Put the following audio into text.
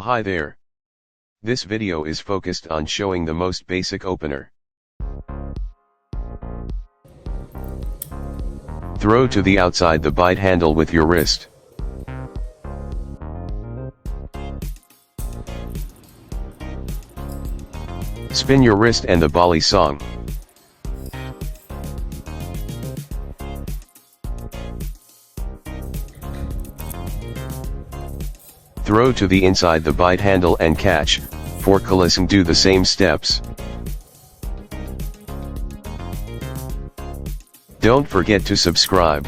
Hi there. This video is focused on showing the most basic opener. Throw to the outside the bite handle with your wrist. Spin your wrist and the Balisong. Throw to the inside the bite handle and catch. For Balisong do the same steps. Don't forget to subscribe.